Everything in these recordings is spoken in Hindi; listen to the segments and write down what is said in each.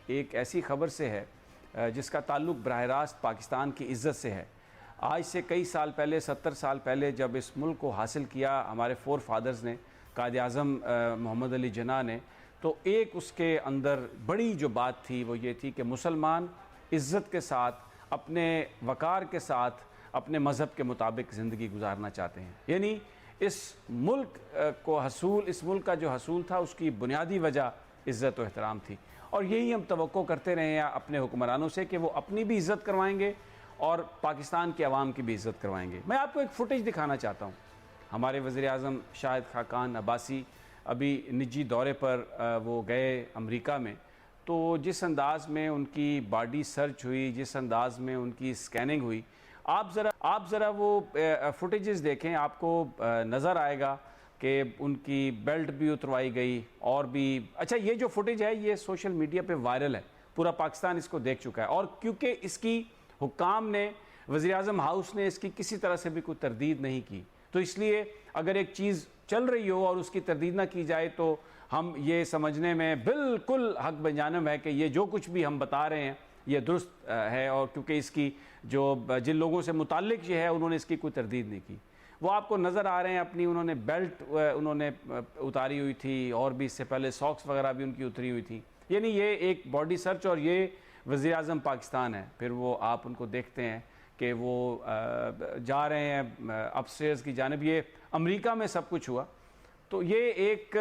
एक ऐसी खबर से है जिसका ताल्लुक़ बराह रास्त पाकिस्तान की इज़्ज़त से है। आज से कई साल पहले, 70 साल पहले जब इस मुल्क को हासिल किया हमारे फोर फादर्स ने, कायद-ए-आज़म मोहम्मद अली जिन्ना ने, तो एक उसके अंदर बड़ी जो बात थी वो ये थी कि मुसलमान इज़्ज़त के साथ, अपने वक़ार के साथ, अपने मज़हब के मुताबिक ज़िंदगी गुजारना चाहते हैं। यानी इस मुल्क को हसूल, इस मुल्क का जो हसूल था उसकी बुनियादी वजह इज़्ज़त व एहतराम थी। और यही हम तवक्को करते रहे हैं अपने हुक्मरानों से कि वो अपनी भी इज़्ज़त करवाएंगे और पाकिस्तान के अवाम की भी इज़्ज़त करवाएंगे। मैं आपको एक फुटेज दिखाना चाहता हूँ। हमारे वज़ीर-ए-आज़म शाहिद खाकान अब्बासी अभी निजी दौरे पर वो गए अमेरिका में, तो जिस अंदाज़ में उनकी बॉडी सर्च हुई, जिस अंदाज़ में उनकी स्कैनिंग हुई, आप ज़रा वो फुटेजेस देखें, आपको नज़र आएगा कि उनकी बेल्ट भी उतरवाई गई और भी। अच्छा, ये जो फुटेज है ये सोशल मीडिया पे वायरल है, पूरा पाकिस्तान इसको देख चुका है। और क्योंकि इसकी हुक्काम ने, वज़ीर-ए-आज़म हाउस ने इसकी किसी तरह से भी कोई तरदीद नहीं की, तो इसलिए अगर एक चीज़ चल रही हो और उसकी तरदीद ना की जाए तो हम ये समझने में बिल्कुल हक बजानिब है कि ये जो कुछ भी हम बता रहे हैं ये दुरुस्त है। और क्योंकि इसकी जो जिन लोगों से मुताल्लिक ये है उन्होंने इसकी कोई तरदीद नहीं की। वो आपको नज़र आ रहे हैं, अपनी उन्होंने बेल्ट उन्होंने उतारी हुई थी और भी इससे पहले सॉक्स वगैरह भी उनकी उतरी हुई थी। यानी ये एक बॉडी सर्च, और ये वज़ीर-ए-आज़म पाकिस्तान है। फिर वो आप उनको देखते हैं कि वो जा रहे हैं अपस्टेयर्स की जानिब। ये अमेरिका में सब कुछ हुआ, तो ये एक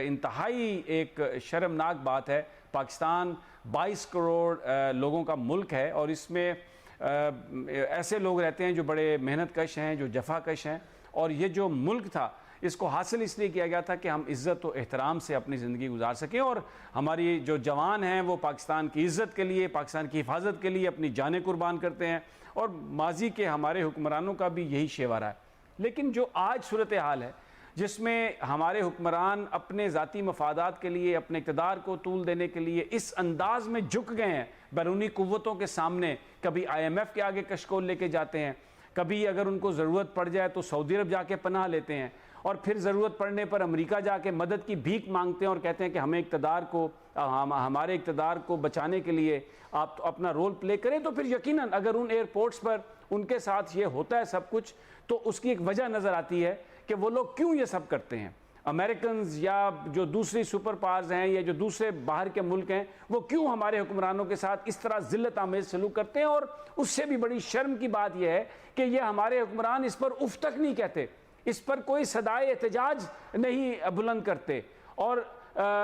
इंतहाई एक शर्मनाक बात है। पाकिस्तान 22 करोड़ लोगों का मुल्क है और इसमें ऐसे लोग रहते हैं जो बड़े मेहनत कश हैं, जो जफा कश हैं। और ये जो मुल्क था इसको हासिल इसलिए किया गया था कि हम इज़्ज़त और एहतराम से अपनी ज़िंदगी गुजार सकें, और हमारी जो जवान हैं वो पाकिस्तान की इज़्ज़त के लिए, पाकिस्तान की हिफाजत के लिए अपनी जानें कुर्बान करते हैं। और माजी के हमारे हुक्मरानों का भी यही शेवा रहा है। लेकिन जो आज सूरत हाल है जिसमें हमारे हुक्मरान अपने ज़ाती मफादात के लिए, अपने इक़्तिदार को तूल देने के लिए इस अंदाज़ में झुक गए हैं बैरूनी क़ुव्वतों के सामने, कभी IMF के आगे कशकोल लेके जाते हैं, कभी अगर उनको ज़रूरत पड़ जाए तो सऊदी अरब जाके पनाह लेते हैं, और फिर ज़रूरत पड़ने पर अमेरिका जाके मदद की भीख मांगते हैं और कहते हैं कि हमें इक़्तिदार को, हमारे इक़्तिदार को बचाने के लिए आप तो अपना रोल प्ले करें। तो फिर यकीनन अगर उन एयरपोर्ट्स पर उनके साथ ये होता है सब कुछ, तो उसकी एक वजह नज़र आती है कि वो लोग क्यों ये सब करते हैं। अमेरिकन्स या जो दूसरी सुपर पावर्स हैं या जो दूसरे बाहर के मुल्क हैं, वो क्यों हमारे हुक्मरानों के साथ इस तरह ज़िल्लत आमेज़ सलूक करते हैं। और उससे भी बड़ी शर्म की बात यह है कि ये हमारे हुक्मरान इस पर उफ तक नहीं कहते, इस पर कोई सदाए एहतजाज नहीं बुलंद करते, और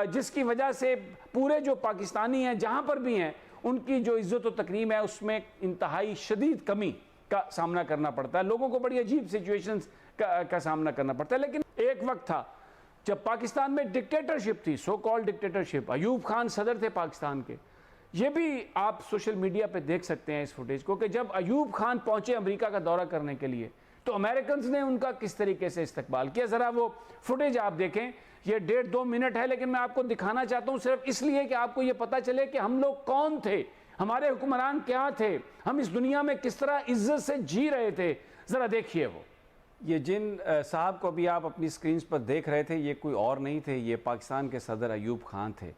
जिसकी वजह से पूरे जो पाकिस्तानी हैं जहाँ पर भी हैं उनकी जो इज़्ज़त व तकरीम है उसमें इंतहाई शदीद कमी का सामना करना पड़ता है। लोगों को बड़ी अजीब सिचुएशंस का सामना करना पड़ता है। लेकिन एक वक्त था जब पाकिस्तान में डिक्टेटरशिप थी, so called dictatorship. Ayub Khan सदर थे पाकिस्तान के। ये भी आप सोशल मीडिया पे देख सकते हैं इस फुटेज को, कि जब अयूब खान पहुंचे अमेरिका का दौरा करने के लिए तो अमेरिकन्स ने उनका किस तरीके से इस्तकबाल किया। ज़रा वो फुटेज आप देखें। ये 1.5-2 मिनट है, लेकिन मैं आपको दिखाना चाहता हूँ सिर्फ इसलिए कि आपको ये पता चले कि हम लोग कौन थे, हमारे हुक्मरान क्या थे, हम इस दुनिया में किस तरह इज्जत से जी रहे थे। ज़रा देखिए वो। ये जिन साहब को भी आप अपनी स्क्रीन पर देख रहे थे, ये कोई और नहीं थे, ये पाकिस्तान के सदर अयूब खान थे।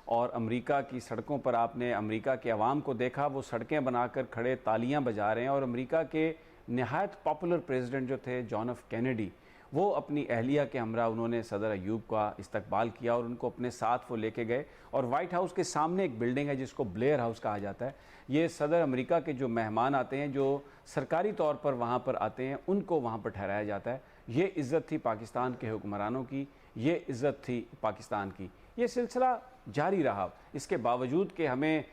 और अमेरिका की सड़कों पर आपने अमेरिका के अवाम को देखा, वो सड़कें बनाकर खड़े तालियां बजा रहे हैं। और अमेरिका के नहायत पॉपुलर प्रेसिडेंट जो थे जॉन एफ कैनेडी, वो अपनी अहलिया के हमरा उन्होंने सदर अयूब का इस्तकबाल किया और उनको अपने साथ वो लेके गए। और वाइट हाउस के सामने एक बिल्डिंग है जिसको ब्लेयर हाउस कहा जाता है। ये सदर अमेरिका के जो मेहमान आते हैं, जो सरकारी तौर पर वहाँ पर आते हैं, उनको वहाँ पर ठहराया जाता है। ये इज़्ज़त थी पाकिस्तान के हुक्मरानों की, ये इज़्ज़त थी पाकिस्तान की। ये सिलसिला जारी रहा। इसके बावजूद कि हमें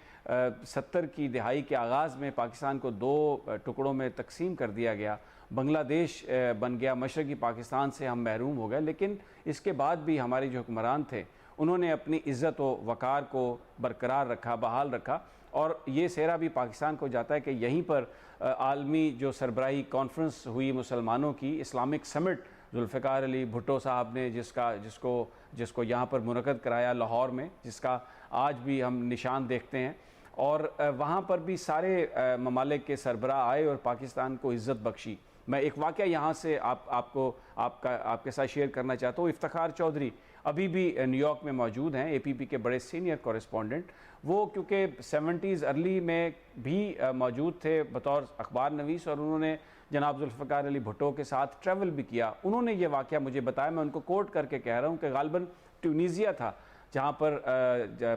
70 की दहाई के आगाज़ में पाकिस्तान को 2 टुकड़ों में तकसीम कर दिया गया, बांग्लादेश बन गया, मशरक़ी पाकिस्तान से हम महरूम हो गए। लेकिन इसके बाद भी हमारे जो हुक्मरान थे उन्होंने अपनी इज़्ज़त व वक़ार को बरकरार रखा, बहाल रखा। और ये सेहरा भी पाकिस्तान को जाता है कि यहीं पर आलमी जो सरबराही कॉन्फ्रेंस हुई मुसलमानों की, इस्लामिक समिट, जुल्फ़िकार अली भुट्टो साहब ने जिसको यहाँ पर मुनक़द कराया लाहौर में, जिसका आज भी हम निशान देखते हैं। और वहाँ पर भी सारे ममालिक के सरबराह आए और पाकिस्तान को इज़्ज़त बख्शी। मैं एक वाक़या यहाँ से आपके साथ शेयर करना चाहता हूँ। इफ्तिखार चौधरी अभी भी न्यूयॉर्क में मौजूद हैं, एपीपी के बड़े सीनियर कॉरेस्पॉन्डेंट। वो क्योंकि 70s अर्ली में भी मौजूद थे बतौर अखबार नवीस, और उन्होंने जनाब जुल्फ़िकार अली भुट्टो के साथ ट्रैवल भी किया। उन्होंने ये वाक़या मुझे बताया, मैं उनको कोट करके कह रहा हूँ कि गालिबन ट्यूनीसिया था जहाँ पर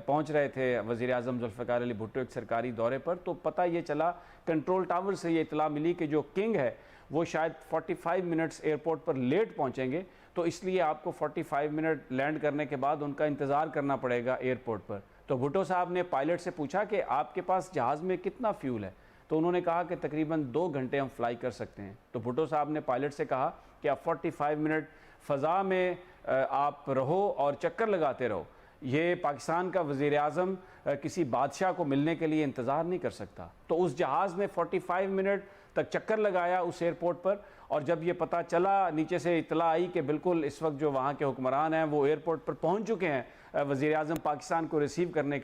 पहुँच रहे थे वज़ीर आज़म जुल्फ़िकार अली भुट्टो एक सरकारी दौरे पर। तो पता ये चला, कंट्रोल टावर से ये इतला मिली कि जो किंग है वो शायद 45 मिनट्स एयरपोर्ट पर लेट पहुँचेंगे, तो इसलिए आपको 45 मिनट लैंड करने के बाद उनका इंतज़ार करना पड़ेगा एयरपोर्ट पर। तो भुट्टो साहब ने पायलट से पूछा कि आपके पास जहाज़ में कितना फ्यूल है, तो उन्होंने कहा कि तकरीबन 2 घंटे हम फ्लाई कर सकते हैं। तो भुट्टो साहब ने पायलट से कहा कि आप 45 मिनट फ़ज़ा में आप रहो और चक्कर लगाते रहो। ये पाकिस्तान का वज़ीर आज़म किसी बादशाह को मिलने के लिए इंतज़ार नहीं कर सकता। तो उस जहाज़ में 45 मिनट तक चक्कर लगाया उस एयरपोर्ट पर, और जब ये पता चला, नीचे से इतला आई कि बिल्कुल इस वक्त जो वहाँ के हुक्मरान हैं वो एयरपोर्ट पर पहुँच चुके हैं वज़ीर आज़म पाकिस्तान को रिसीव करने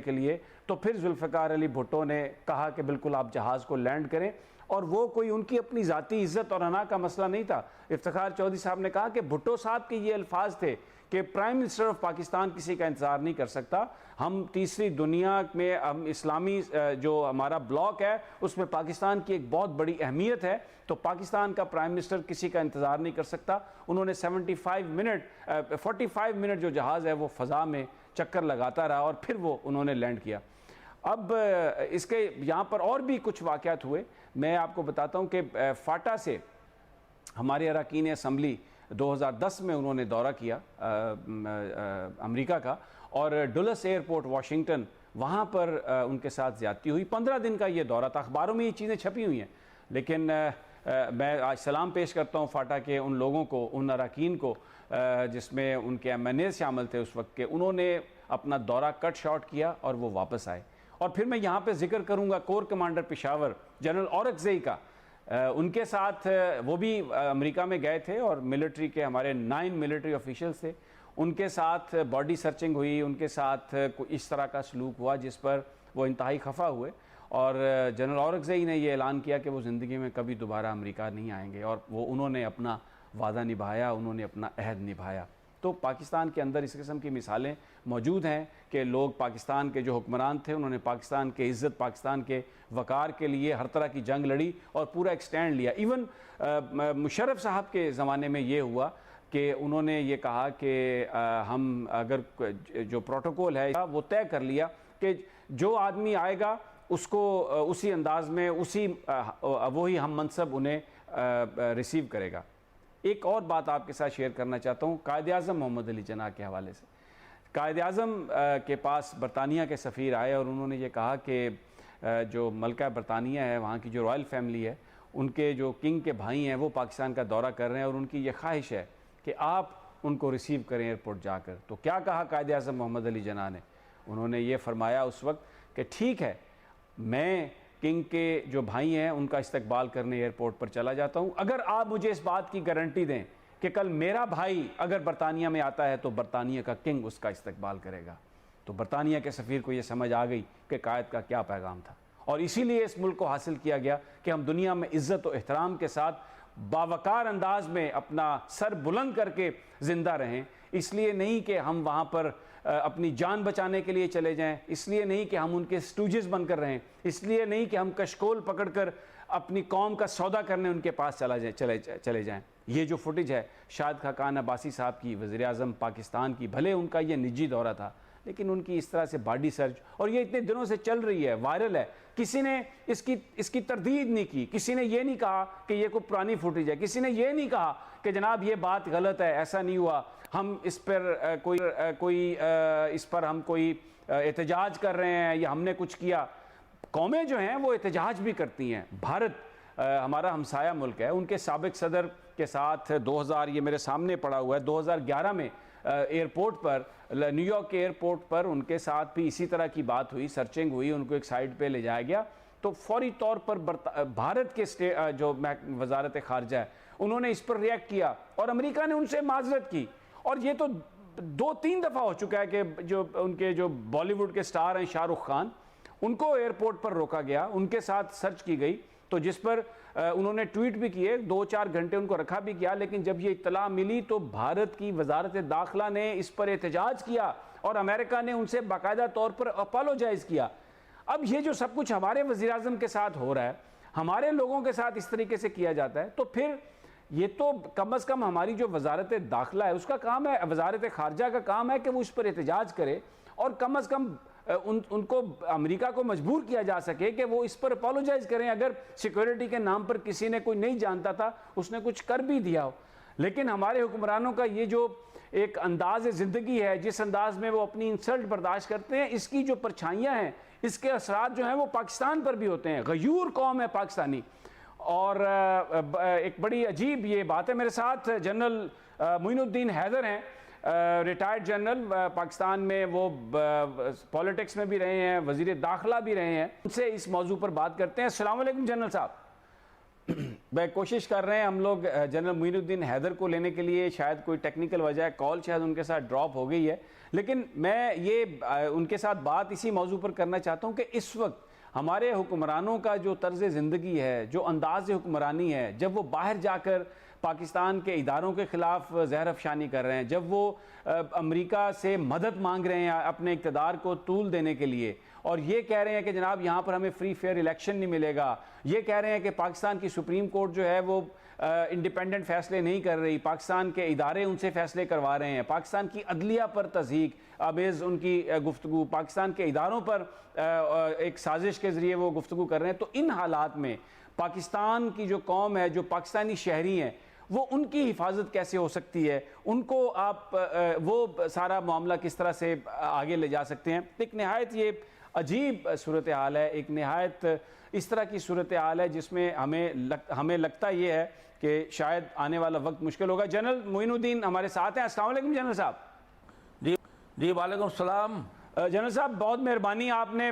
के लिए, तो फिर जुल्फ़िकार अली भुट्टो ने कहा कि बिल्कुल आप जहाज़ को लैंड करें। और वो कोई उनकी अपनी ज़ाती इज़्ज़त और अना का मसला नहीं था। इफ्तिखार चौधरी साहब ने कहा कि भुट्टो साहब के ये अल्फाज थे कि प्राइम मिनिस्टर ऑफ पाकिस्तान किसी का इंतज़ार नहीं कर सकता, हम तीसरी दुनिया में, हम इस्लामी जो हमारा ब्लॉक है उसमें पाकिस्तान की एक बहुत बड़ी अहमियत है, तो पाकिस्तान का प्राइम मिनिस्टर किसी का इंतज़ार नहीं कर सकता। उन्होंने 45 मिनट जो जहाज़ है वो फ़ज़ा में चक्कर लगाता रहा और फिर वो उन्होंने लैंड किया। अब इसके यहाँ पर और भी कुछ वाक़यात हुए, मैं आपको बताता हूँ कि फाटा से हमारे अरकान असम्बली 2010 में उन्होंने दौरा किया अमेरिका का, और डुलस एयरपोर्ट वाशिंगटन, वहाँ पर उनके साथ ज़्यादती हुई। 15 दिन का ये दौरा था, अखबारों में ये चीज़ें छपी हुई हैं, लेकिन मैं आज सलाम पेश करता हूँ फाटा के उन लोगों को, उन अरकान को जिसमें उनके MNA शामिल थे उस वक्त के। उन्होंने अपना दौरा कट शॉर्ट किया और वो वापस आए। और फिर मैं यहाँ पे जिक्र करूँगा कोर कमांडर पेशावर जनरल औरकज़ई का, उनके साथ वो भी अमेरिका में गए थे और मिलिट्री के हमारे 9 मिलिट्री ऑफिशियल्स थे, उनके साथ बॉडी सर्चिंग हुई, उनके साथ इस तरह का सलूक हुआ जिस पर वो इंतहाई खफा हुए, और जनरल औरकज़ई ने ये ऐलान किया कि वो ज़िंदगी में कभी दोबारा अमेरिका नहीं आएंगे, और वो उन्होंने अपना वादा निभाया, उन्होंने अपना अहद निभाया। तो पाकिस्तान के अंदर इस किस्म की मिसालें मौजूद हैं कि लोग, पाकिस्तान के जो हुक्मरान थे उन्होंने पाकिस्तान के इज़्ज़त, पाकिस्तान के वक़ार के लिए हर तरह की जंग लड़ी और पूरा एक स्टैंड लिया। इवन मुशर्रफ साहब के ज़माने में ये हुआ कि उन्होंने ये कहा कि हम अगर जो प्रोटोकॉल है वो तय कर लिया कि जो आदमी आएगा उसको उसी अंदाज में, वही हम मनसब उन्हें रिसीव करेगा। एक और बात आपके साथ शेयर करना चाहता हूँ कायद-ए-आज़म मोहम्मद अली जिन्ना के हवाले से। कायद-ए-आज़म के पास बरतानिया के सफ़ीर आए और उन्होंने ये कहा कि जो मलका बरतानिया है, वहाँ की जो रॉयल फैमिली है, उनके जो किंग के भाई हैं वो पाकिस्तान का दौरा कर रहे हैं और उनकी ये ख्वाहिश है कि आप उनको रिसीव करें एयरपोर्ट जाकर। तो क्या कहा कायद-ए-आज़म मोहम्मद अली जिन्ना ने? उन्होंने ये फरमाया उस वक्त कि ठीक है, मैं किंग के जो भाई हैं उनका इस्तकबाल करने एयरपोर्ट पर चला जाता हूं, अगर आप मुझे इस बात की गारंटी दें कि कल मेरा भाई अगर बरतानिया में आता है तो बरतानिया का किंग उसका इस्तकबाल करेगा। तो बरतानिया के सफ़ीर को यह समझ आ गई कि कायद का क्या पैगाम था, और इसीलिए इस मुल्क को हासिल किया गया कि हम दुनिया में इज़्ज़त और एहतराम के साथ बावकार अंदाज में अपना सर बुलंद करके ज़िंदा रहें। इसलिए नहीं कि हम वहाँ पर अपनी जान बचाने के लिए चले जाएं, इसलिए नहीं कि हम उनके स्टूजेस बनकर रहें, इसलिए नहीं कि हम कशकोल पकड़कर अपनी कौम का सौदा करने उनके पास चले जाएं। ये जो फुटेज है शाहिद खाकान अब्बासी साहब की, वज़ीर आज़म पाकिस्तान की, भले उनका ये निजी दौरा था लेकिन उनकी इस तरह से बॉडी सर्च, और ये इतने दिनों से चल रही है, वायरल है, किसी ने इसकी तरदीद नहीं की, किसी ने ये नहीं कहा कि ये कोई पुरानी फुटेज है, किसी ने ये नहीं कहा कि जनाब ये बात गलत है, ऐसा नहीं हुआ, हम इस पर कोई एहतजाज कर रहे हैं या हमने कुछ किया। कौमें जो हैं वो एहतजाज भी करती हैं। भारत हमारा हमसाया मुल्क है, उनके साबिक सदर के साथ 2000, ये मेरे सामने पड़ा हुआ है, 2011 में एयरपोर्ट पर, न्यूयॉर्क के एयरपोर्ट पर उनके साथ भी इसी तरह की बात हुई, सर्चिंग हुई, उनको एक साइड पे ले जाया गया। तो फौरी तौर पर भारत के जो वजारत खारजा है उन्होंने इस पर रिएक्ट किया और अमेरिका ने उनसे माजरत की। और ये तो 2-3 दफ़ा हो चुका है कि जो उनके जो बॉलीवुड के स्टार हैं शाहरुख खान, उनको एयरपोर्ट पर रोका गया, उनके साथ सर्च की गई, तो जिस पर उन्होंने ट्वीट भी किए, 2-4 घंटे उनको रखा भी किया, लेकिन जब ये इत्तला मिली तो भारत की वजारत दाखिला ने इस पर एहतजाज किया और अमेरिका ने उनसे बाकायदा तौर पर अपोलोजाइज किया। अब ये जो सब कुछ हमारे वज़ीर-ए-आज़म के साथ हो रहा है, हमारे लोगों के साथ इस तरीके से किया जाता है, तो फिर ये तो कम अज़ कम हमारी जो वजारत दाखिला है उसका काम है, वजारत खारजा का काम है कि वो इस पर एहतजाज करे और कम अज़ कम उनको अमेरिका को मजबूर किया जा सके कि वो इस पर अपोलोजाइज करें। अगर सिक्योरिटी के नाम पर किसी ने कोई नहीं जानता था, उसने कुछ कर भी दिया हो, लेकिन हमारे हुक्मरानों का ये जो एक अंदाज ज़िंदगी है, जिस अंदाज में वो अपनी इंसल्ट बर्दाश्त करते हैं, इसकी जो परछाइयाँ हैं, इसके असरात जो हैं वो पाकिस्तान पर भी होते हैं। गयूर कौम है पाकिस्तानी। और एक बड़ी अजीब ये बात है, मेरे साथ जनरल मोइनुद्दीन हैदर हैं, रिटायर्ड जनरल, पाकिस्तान में वो पॉलिटिक्स में भी रहे हैं, वज़ीर दाखिला भी रहे हैं। उनसे इस मौजू पर बात करते हैं। अस्सलाम वालेकुम जनरल साहब। मैं कोशिश कर रहे हैं हम लोग जनरल मोइनुद्दीन हैदर को लेने के लिए, शायद कोई टेक्निकल वजह है, कॉल शायद उनके साथ ड्रॉप हो गई है, लेकिन मैं ये उनके साथ बात इसी मौजू पर करना चाहता हूँ कि इस वक्त हमारे हुक्मरानों का जो तर्ज ज़िंदगी है, जो अंदाज़ हुक्मरानी है, जब वो बाहर जाकर पाकिस्तान के इदारों के ख़िलाफ़ ज़हर अफशानी कर रहे हैं, जब वो अमेरिका से मदद मांग रहे हैं अपने इक़्तिदार को तूल देने के लिए, और ये कह रहे हैं कि जनाब यहाँ पर हमें फ्री फेयर इलेक्शन नहीं मिलेगा, ये कह रहे हैं कि पाकिस्तान की सुप्रीम कोर्ट जो है वो इंडिपेंडेंट फ़ैसले नहीं कर रही, पाकिस्तान के इदारे उनसे फ़ैसले करवा रहे हैं, पाकिस्तान की अदलिया पर तज़हीक आमेज़ उनकी गुफ्तगू, पाकिस्तान के इदारों पर एक साजिश के ज़रिए वो गुफ्तगू कर रहे हैं। तो इन हालात में पाकिस्तान की जो कौम है, जो पाकिस्तानी शहरी हैं, वो उनकी हिफाजत कैसे हो सकती है? उनको आप वो सारा मामला किस तरह से आगे ले जा सकते हैं? एक नहायत ये अजीब सूरत हाल है, एक नहायत इस तरह की सूरत हाल है जिसमें हमें लगता ये है कि शायद आने वाला वक्त मुश्किल होगा। जनरल मोइनुद्दीन हमारे साथ हैं। अस्सलाम वालेकुम जनरल साहब। जी वालेकुम सलाम। जनरल साहब बहुत मेहरबानी, आपने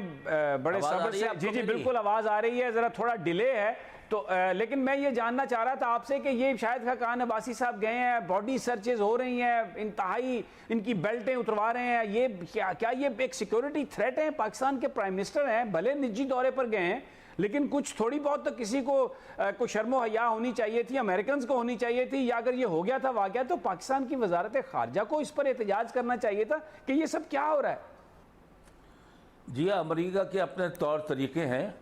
बड़े सब्र से, जी बिल्कुल आवाज़ आ रही है, ज़रा थोड़ा डिले है तो लेकिन मैं ये जानना चाह रहा था आपसे कि ये शाहिद खाकान अब्बासी साहब गए हैं, बॉडी सर्चेज हो रही हैं, इंतहाई इनकी बेल्टें उतरवा रहे हैं, ये क्या ये एक सिक्योरिटी थ्रेट है? पाकिस्तान के प्राइम मिनिस्टर हैं, भले निजी दौरे पर गए हैं, लेकिन कुछ थोड़ी बहुत तो किसी को शर्मो हया होनी चाहिए थी, अमेरिकन को होनी चाहिए थी, या अगर ये हो गया था वाक़या तो पाकिस्तान की वजारत खारजा को इस पर एहतजाज करना चाहिए था कि ये सब क्या हो रहा है। जी हाँ, अमेरिका के अपने तौर तरीके हैं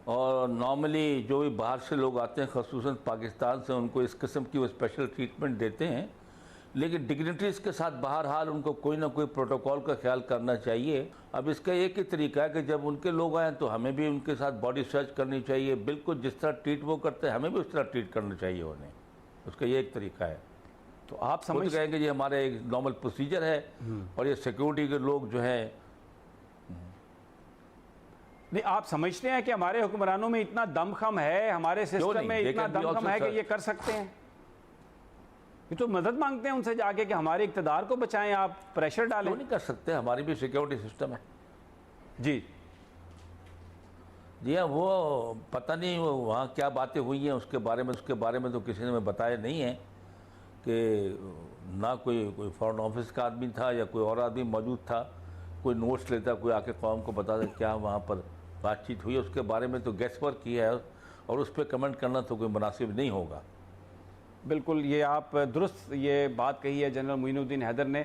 और नॉर्मली जो भी बाहर से लोग आते हैं, ख़ुसूसन पाकिस्तान से, उनको इस किस्म की वो स्पेशल ट्रीटमेंट देते हैं, लेकिन डिग्निटरीज के साथ बहरहाल उनको कोई ना कोई प्रोटोकॉल का ख्याल करना चाहिए। अब इसका एक ही तरीका है कि जब उनके लोग आएँ तो हमें भी उनके साथ बॉडी सर्च करनी चाहिए, बिल्कुल जिस तरह ट्रीट वो करते हैं हमें भी उस तरह ट्रीट करना चाहिए उन्हें। उसका ये एक तरीका है। तो आप समझ कहेंगे ये हमारे एक नॉर्मल प्रोसीजर है और ये सिक्योरिटी के लोग जो हैं, नहीं, आप समझते हैं कि हमारे हुक्मरानों में इतना दमखम है, हमारे सिस्टम में इतना दमखम है कि ये कर सकते हैं? ये तो मदद मांगते हैं उनसे जाके कि हमारे इक़्तिदार को बचाएं, आप प्रेशर डालें। क्यों नहीं कर सकते? हमारी भी सिक्योरिटी सिस्टम है। जी हाँ, वो पता नहीं वो वहाँ क्या बातें हुई हैं उसके बारे में तो किसी ने हमें बताया नहीं है कि ना कोई फॉरेन ऑफिस का आदमी था या कोई और आदमी मौजूद था, कोई नोट्स लेता, कोई आके कौम को बता दे क्या वहाँ पर बातचीत हुई। उसके बारे में तो गेस वर्क किया है और उस पर कमेंट करना तो कोई मुनासिब नहीं होगा। बिल्कुल, ये आप दुरुस्त ये बात कही है जनरल मोइनुद्दीन हैदर ने।